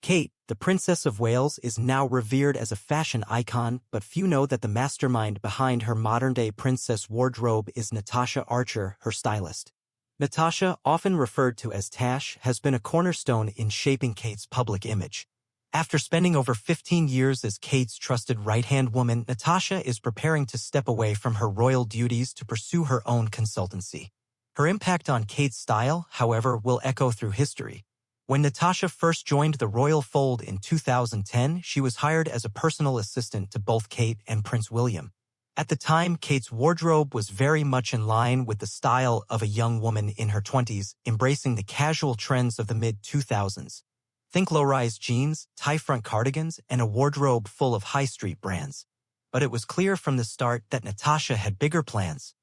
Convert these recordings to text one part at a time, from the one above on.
Kate, the Princess of Wales, is now revered as a fashion icon, but few know that the mastermind behind her modern-day princess wardrobe is Natasha Archer, her stylist. Natasha, often referred to as Tash, has been a cornerstone in shaping Kate's public image. After spending over 15 years as Kate's trusted right-hand woman, Natasha is preparing to step away from her royal duties to pursue her own consultancy. Her impact on Kate's style, however, will echo through history. When Natasha first joined the royal fold in 2010, she was hired as a personal assistant to both Kate and Prince William. At the time, Kate's wardrobe was very much in line with the style of a young woman in her 20s, embracing the casual trends of the mid-2000s. Think low-rise jeans, tie-front cardigans, and a wardrobe full of high-street brands. But it was clear from the start that Natasha had bigger plans.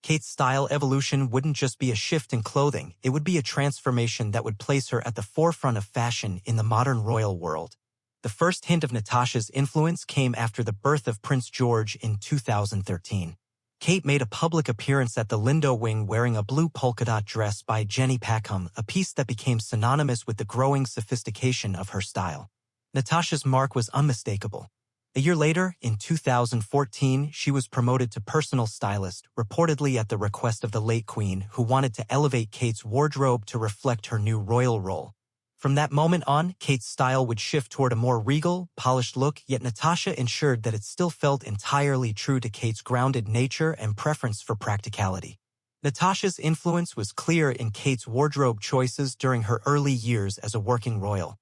Kate's style evolution wouldn't just be a shift in clothing, it would be a transformation that would place her at the forefront of fashion in the modern royal world. The first hint of Natasha's influence came after the birth of Prince George in 2013. Kate made a public appearance at the Lindo Wing wearing a blue polka-dot dress by Jenny Packham, a piece that became synonymous with the growing sophistication of her style. Natasha's mark was unmistakable. A year later, in 2014, she was promoted to personal stylist, reportedly at the request of the late Queen, who wanted to elevate Kate's wardrobe to reflect her new royal role. From that moment on, Kate's style would shift toward a more regal, polished look, yet Natasha ensured that it still felt entirely true to Kate's grounded nature and preference for practicality. Natasha's influence was clear in Kate's wardrobe choices during her early years as a working royal.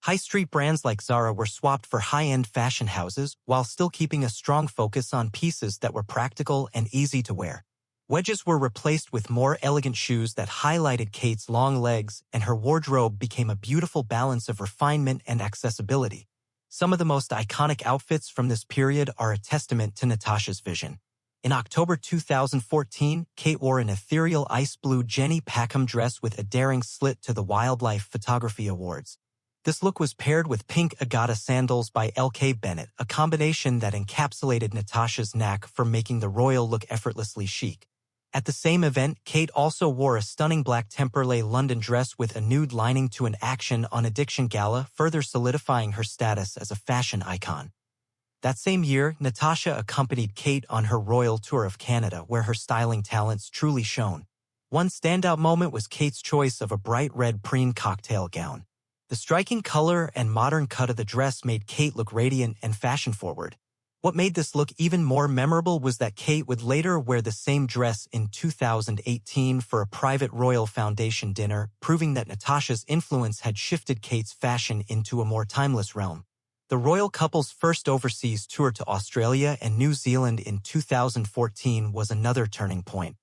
High-street brands like Zara were swapped for high-end fashion houses while still keeping a strong focus on pieces that were practical and easy to wear. Wedges were replaced with more elegant shoes that highlighted Kate's long legs, and her wardrobe became a beautiful balance of refinement and accessibility. Some of the most iconic outfits from this period are a testament to Natasha's vision. In October 2014, Kate wore an ethereal ice blue Jenny Packham dress with a daring slit to the Wildlife Photography Awards. This look was paired with pink Agata sandals by L.K. Bennett, a combination that encapsulated Natasha's knack for making the royal look effortlessly chic. At the same event, Kate also wore a stunning black Temperley London dress with a nude lining to an Action on Addiction gala, further solidifying her status as a fashion icon. That same year, Natasha accompanied Kate on her royal tour of Canada, where her styling talents truly shone. One standout moment was Kate's choice of a bright red preen cocktail gown. The striking color and modern cut of the dress made Kate look radiant and fashion-forward. What made this look even more memorable was that Kate would later wear the same dress in 2018 for a private royal foundation dinner, proving that Natasha's influence had shifted Kate's fashion into a more timeless realm. The royal couple's first overseas tour to Australia and New Zealand in 2014 was another turning point.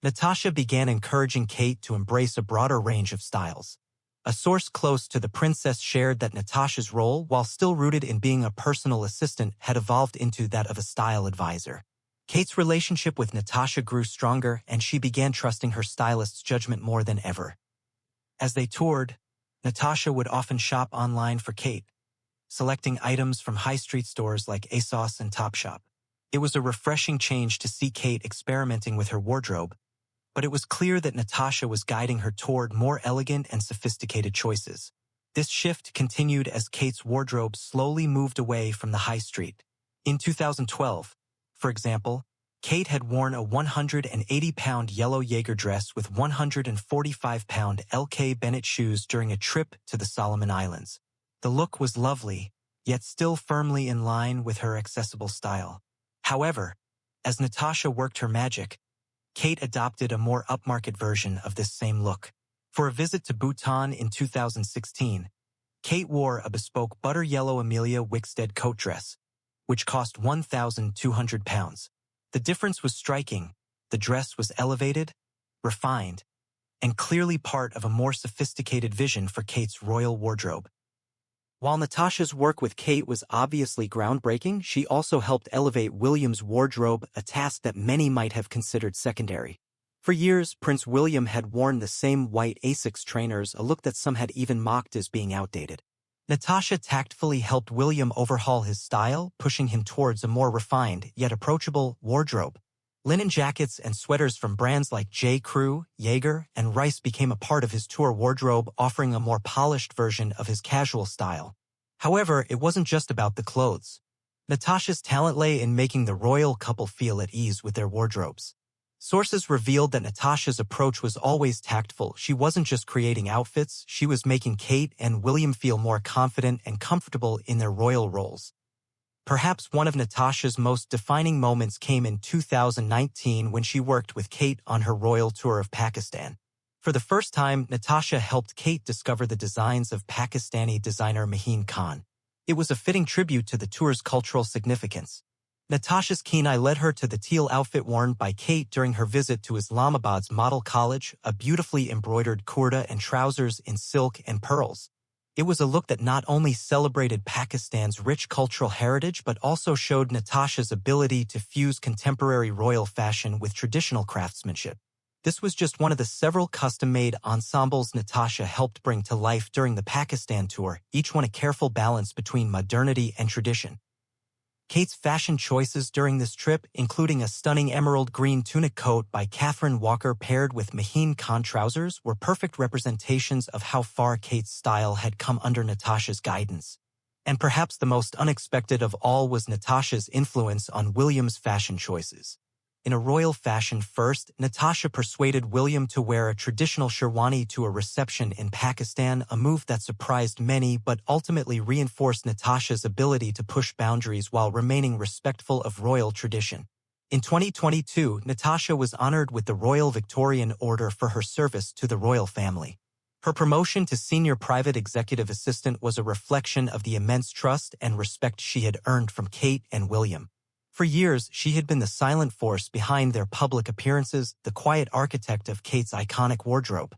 Natasha began encouraging Kate to embrace a broader range of styles. A source close to the princess shared that Natasha's role, while still rooted in being a personal assistant, had evolved into that of a style advisor. Kate's relationship with Natasha grew stronger, and she began trusting her stylist's judgment more than ever. As they toured, Natasha would often shop online for Kate, selecting items from high-street stores like ASOS and Topshop. It was a refreshing change to see Kate experimenting with her wardrobe, but it was clear that Natasha was guiding her toward more elegant and sophisticated choices. This shift continued as Kate's wardrobe slowly moved away from the high street. In 2012, for example, Kate had worn a 180-pound yellow Jaeger dress with 145-pound L.K. Bennett shoes during a trip to the Solomon Islands. The look was lovely, yet still firmly in line with her accessible style. However, as Natasha worked her magic, Kate adopted a more upmarket version of this same look. For a visit to Bhutan in 2016, Kate wore a bespoke butter yellow Amelia Wickstead coat dress, which cost £1,200. The difference was striking. The dress was elevated, refined, and clearly part of a more sophisticated vision for Kate's royal wardrobe. While Natasha's work with Kate was obviously groundbreaking, she also helped elevate William's wardrobe, a task that many might have considered secondary. For years, Prince William had worn the same white Asics trainers, a look that some had even mocked as being outdated. Natasha tactfully helped William overhaul his style, pushing him towards a more refined, yet approachable, wardrobe. Linen jackets and sweaters from brands like J. Crew, Jaeger, and Rice became a part of his tour wardrobe, offering a more polished version of his casual style. However, it wasn't just about the clothes. Natasha's talent lay in making the royal couple feel at ease with their wardrobes. Sources revealed that Natasha's approach was always tactful. She wasn't just creating outfits, she was making Kate and William feel more confident and comfortable in their royal roles. Perhaps one of Natasha's most defining moments came in 2019 when she worked with Kate on her royal tour of Pakistan. For the first time, Natasha helped Kate discover the designs of Pakistani designer Maheen Khan. It was a fitting tribute to the tour's cultural significance. Natasha's keen eye led her to the teal outfit worn by Kate during her visit to Islamabad's Model College, a beautifully embroidered kurta and trousers in silk and pearls. It was a look that not only celebrated Pakistan's rich cultural heritage but also showed Natasha's ability to fuse contemporary royal fashion with traditional craftsmanship. This was just one of the several custom-made ensembles Natasha helped bring to life during the Pakistan tour, each one a careful balance between modernity and tradition. Kate's fashion choices during this trip, including a stunning emerald green tunic coat by Catherine Walker paired with Maheen Khan trousers, were perfect representations of how far Kate's style had come under Natasha's guidance. And perhaps the most unexpected of all was Natasha's influence on William's fashion choices. In a royal fashion first, Natasha persuaded William to wear a traditional sherwani to a reception in Pakistan, a move that surprised many but ultimately reinforced Natasha's ability to push boundaries while remaining respectful of royal tradition. In 2022, Natasha was honored with the Royal Victorian Order for her service to the royal family. Her promotion to senior private executive assistant was a reflection of the immense trust and respect she had earned from Kate and William. For years, she had been the silent force behind their public appearances, the quiet architect of Kate's iconic wardrobe.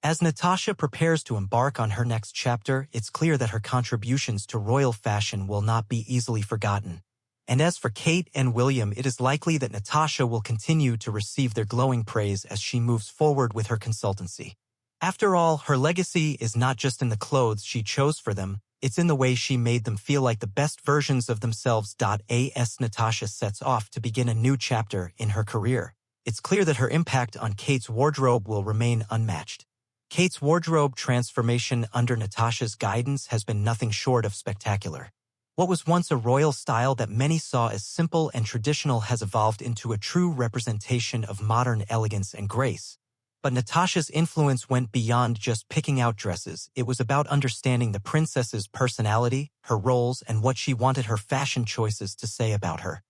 As Natasha prepares to embark on her next chapter, it's clear that her contributions to royal fashion will not be easily forgotten. And as for Kate and William, it is likely that Natasha will continue to receive their glowing praise as she moves forward with her consultancy. After all, her legacy is not just in the clothes she chose for them, it's in the way she made them feel like the best versions of themselves. As Natasha sets off to begin a new chapter in her career, it's clear that her impact on Kate's wardrobe will remain unmatched. Kate's wardrobe transformation under Natasha's guidance has been nothing short of spectacular. What was once a royal style that many saw as simple and traditional has evolved into a true representation of modern elegance and grace. But Natasha's influence went beyond just picking out dresses. It was about understanding the princess's personality, her roles, and what she wanted her fashion choices to say about her.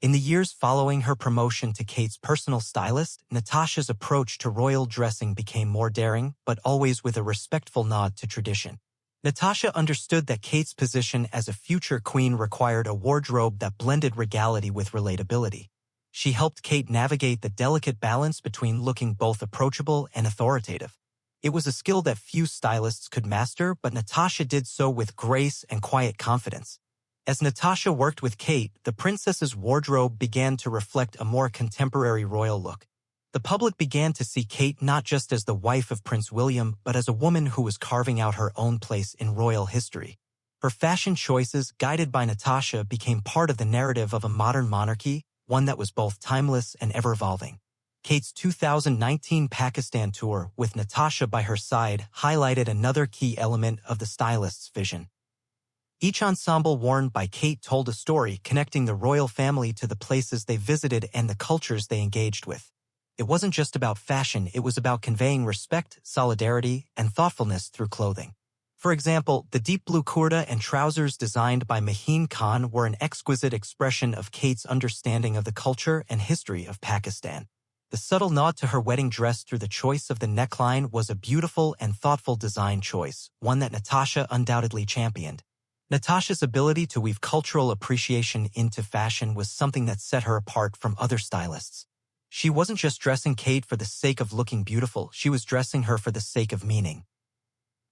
In the years following her promotion to Kate's personal stylist, Natasha's approach to royal dressing became more daring, but always with a respectful nod to tradition. Natasha understood that Kate's position as a future queen required a wardrobe that blended regality with relatability. She helped Kate navigate the delicate balance between looking both approachable and authoritative. It was a skill that few stylists could master, but Natasha did so with grace and quiet confidence. As Natasha worked with Kate, the princess's wardrobe began to reflect a more contemporary royal look. The public began to see Kate not just as the wife of Prince William, but as a woman who was carving out her own place in royal history. Her fashion choices, guided by Natasha, became part of the narrative of a modern monarchy, one that was both timeless and ever-evolving. Kate's 2019 Pakistan tour, with Natasha by her side, highlighted another key element of the stylist's vision. Each ensemble worn by Kate told a story connecting the royal family to the places they visited and the cultures they engaged with. It wasn't just about fashion, it was about conveying respect, solidarity, and thoughtfulness through clothing. For example, the deep blue kurta and trousers designed by Maheen Khan were an exquisite expression of Kate's understanding of the culture and history of Pakistan. The subtle nod to her wedding dress through the choice of the neckline was a beautiful and thoughtful design choice, one that Natasha undoubtedly championed. Natasha's ability to weave cultural appreciation into fashion was something that set her apart from other stylists. She wasn't just dressing Kate for the sake of looking beautiful, she was dressing her for the sake of meaning.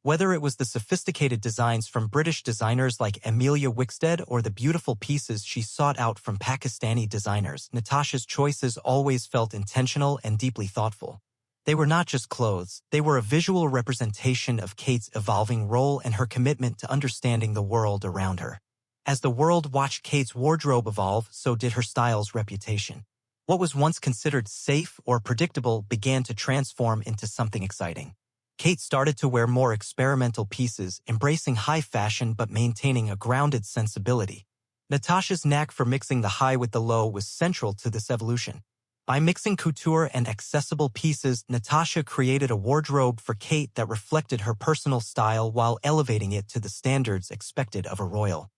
Whether it was the sophisticated designs from British designers like Emilia Wickstead or the beautiful pieces she sought out from Pakistani designers, Natasha's choices always felt intentional and deeply thoughtful. They were not just clothes, they were a visual representation of Kate's evolving role and her commitment to understanding the world around her. As the world watched Kate's wardrobe evolve, so did her style's reputation. What was once considered safe or predictable began to transform into something exciting. Kate started to wear more experimental pieces, embracing high fashion but maintaining a grounded sensibility. Natasha's knack for mixing the high with the low was central to this evolution. By mixing couture and accessible pieces, Natasha created a wardrobe for Kate that reflected her personal style while elevating it to the standards expected of a royal.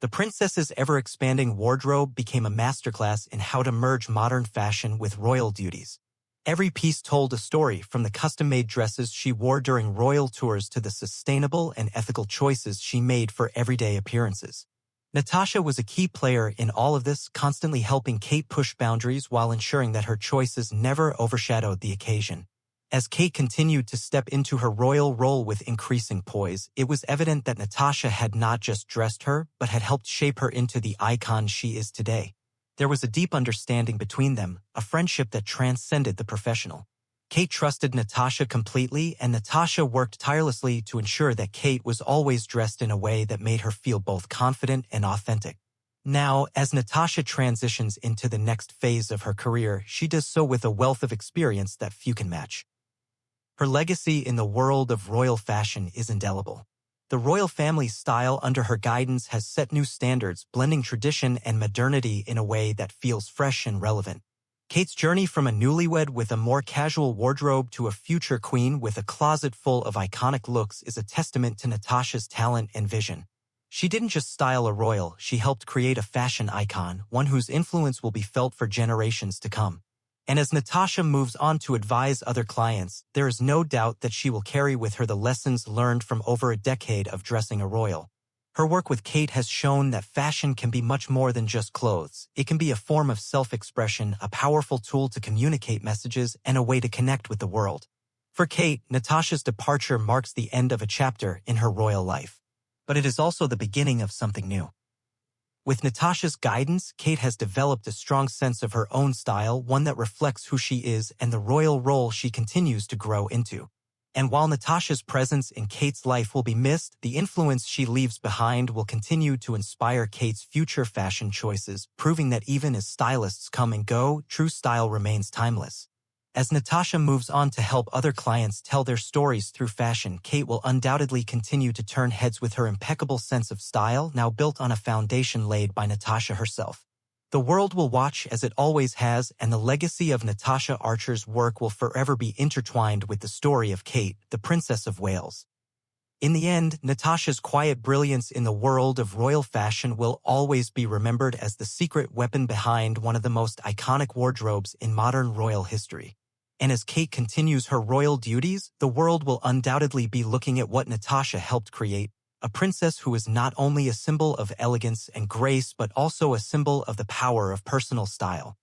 The princess's ever-expanding wardrobe became a masterclass in how to merge modern fashion with royal duties. Every piece told a story, from the custom-made dresses she wore during royal tours to the sustainable and ethical choices she made for everyday appearances. Natasha was a key player in all of this, constantly helping Kate push boundaries while ensuring that her choices never overshadowed the occasion. As Kate continued to step into her royal role with increasing poise, it was evident that Natasha had not just dressed her, but had helped shape her into the icon she is today. There was a deep understanding between them, a friendship that transcended the professional. Kate trusted Natasha completely, and Natasha worked tirelessly to ensure that Kate was always dressed in a way that made her feel both confident and authentic. Now, as Natasha transitions into the next phase of her career, she does so with a wealth of experience that few can match. Her legacy in the world of royal fashion is indelible. The royal family's style under her guidance has set new standards, blending tradition and modernity in a way that feels fresh and relevant. Kate's journey from a newlywed with a more casual wardrobe to a future queen with a closet full of iconic looks is a testament to Natasha's talent and vision. She didn't just style a royal, she helped create a fashion icon, one whose influence will be felt for generations to come. And as Natasha moves on to advise other clients, there is no doubt that she will carry with her the lessons learned from over a decade of dressing a royal. Her work with Kate has shown that fashion can be much more than just clothes. It can be a form of self-expression, a powerful tool to communicate messages, and a way to connect with the world. For Kate, Natasha's departure marks the end of a chapter in her royal life. But it is also the beginning of something new. With Natasha's guidance, Kate has developed a strong sense of her own style, one that reflects who she is and the royal role she continues to grow into. And while Natasha's presence in Kate's life will be missed, the influence she leaves behind will continue to inspire Kate's future fashion choices, proving that even as stylists come and go, true style remains timeless. As Natasha moves on to help other clients tell their stories through fashion, Kate will undoubtedly continue to turn heads with her impeccable sense of style, now built on a foundation laid by Natasha herself. The world will watch as it always has, and the legacy of Natasha Archer's work will forever be intertwined with the story of Kate, the Princess of Wales. In the end, Natasha's quiet brilliance in the world of royal fashion will always be remembered as the secret weapon behind one of the most iconic wardrobes in modern royal history. And as Kate continues her royal duties, the world will undoubtedly be looking at what Natasha helped create, a princess who is not only a symbol of elegance and grace but also a symbol of the power of personal style.